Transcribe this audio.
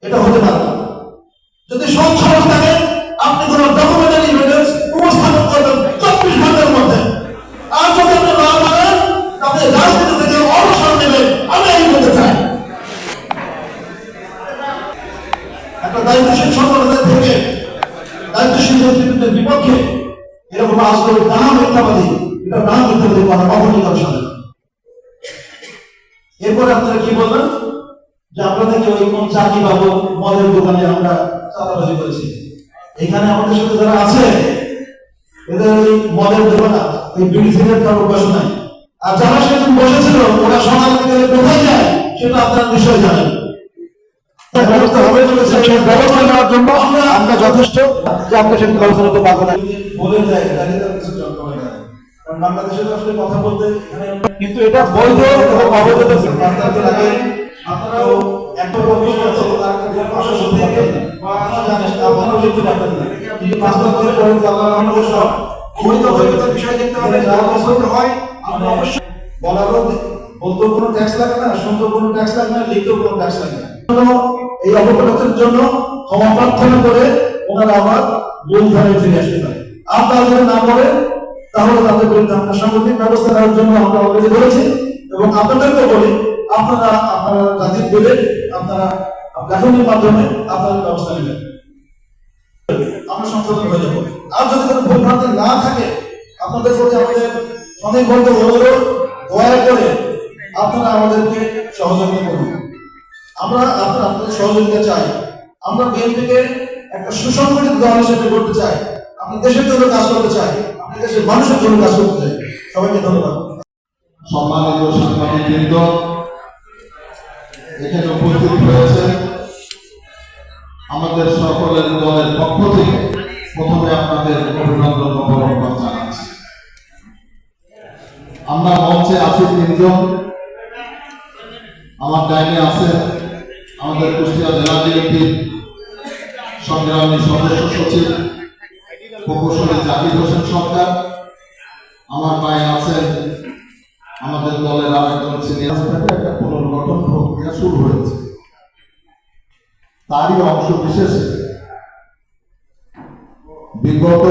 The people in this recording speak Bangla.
এটা হতে পারে না। যদি সৎ সাহস থাকে আপনি কোন ডকুমেন্টারি এভিডেন্স উপস্থাপন করবেন 24 ঘন্টার মধ্যে। আর যদি আপনি না পারেন তাহলে রাজনীতি থেকে অবসর নেবেন। আমি এই বলতে চাই, একটা দায়িত্বশীল সংগঠনের থেকে দায়িত্বশীল নেতৃত্বের বিপক্ষে এরকম আসলে না মিথ্যাবাদী, এটা না মিথ্যাবাদী করা কখনই কারোর সাথে। এরপরে আপনারা কি বলবেন যে আপনাদেরকে ওই কোন চাকরি বাবু মদের দোকানে আমরা চাঁদাবাজি করেছি। এখানে আমাদের সাথে যারা আছে এদের ওই মদের দোকানে ওই বিড়ি সিগারেট কারো বয়স নাই। আর যারা সেদিন বসেছিল ওরা সকাল থেকে কোথায় যায় সেটা আপনারা নিশ্চয়ই জানেন। ব্যবস্থা নেওয়ার জন্য আমরা যথেষ্ট যে আমরা সেদিন ব্যবস্থা নিতে পারবো না বলে দেয়। কারণ বাংলাদেশে তো আসলে কথা বলতে কিন্তু এটা বৈধ এবং অবৈধ আপনারাও একটা অভিজ্ঞতা প্রশাসন থেকে বা জানেন আপনারাও লিখতে পারবেন না। কিন্তু বাস্তবে পরে বৈধ বৈধতার বিষয় দেখতে হবে। যারা পছন্দ হয় আমরা অবশ্যই বলারও বলতেও কোনো ট্যাক্স লাগে না, শুনতেও কোনো ট্যাক্স লাগে না, লিখতেও কোনো ট্যাক্স লাগে না। এই অপরাধের জন্য ক্ষমা প্রার্থনা করে ওনারা আবার মূল ধারায় ফিরে আসতে পারে। আপনারা যদি না করেন তাহলে তাদের বিরুদ্ধে আমরা সাংগঠনিক ব্যবস্থা নেওয়ার জন্য আমরা অলরেডি বলেছি এবং আপনাদেরকে বলি আপনারা জাতির বলে আপনারা লেখনের মাধ্যমে আপনাদের ব্যবস্থা নেবেন, আমরা সংশোধন হয়ে যাবো। আর যদি কোনো ভুল ভ্রান্তি না থাকে আপনাদের প্রতি আমাদের অনেক বন্ধ অনুরোধ, দয়া করে আপনারা আমাদেরকে সহযোগিতা করুন। আমরা আপনাদের সহযোগিতা চাই। আমরা বিএনপিকে একটা সুসংগঠিত দল হিসেবে করতে চাই। আপনি দেশের জন্য কাজ করতে চাই, আপনি দেশের মানুষের জন্য কাজ করতে চাই। সবাইকে ধন্যবাদ। সম্মানিত সাংবাদিকবৃন্দ, এখানে উপস্থিত হয়েছে আমাদের সকলের দলের পক্ষ থেকে প্রথমে আপনাদের অভিনন্দন ও মোবারকবাদ জানাচ্ছি। আমরা মঞ্চে আছি তিনজন। আমার ডাইনে আছেন আমাদের কুষ্টিয়া জেলা বিএনপির সংগ্রামী সদস্য সচিব প্রকৌশলী জাকির হোসেন সরকার। আমার পায়ে আছেন আমাদের দলের আরেকজন সিনিয়র। একটা পুনর্গঠন প্রক্রিয়া শুরু হয়েছে, তারই অংশ বিশেষে বিগত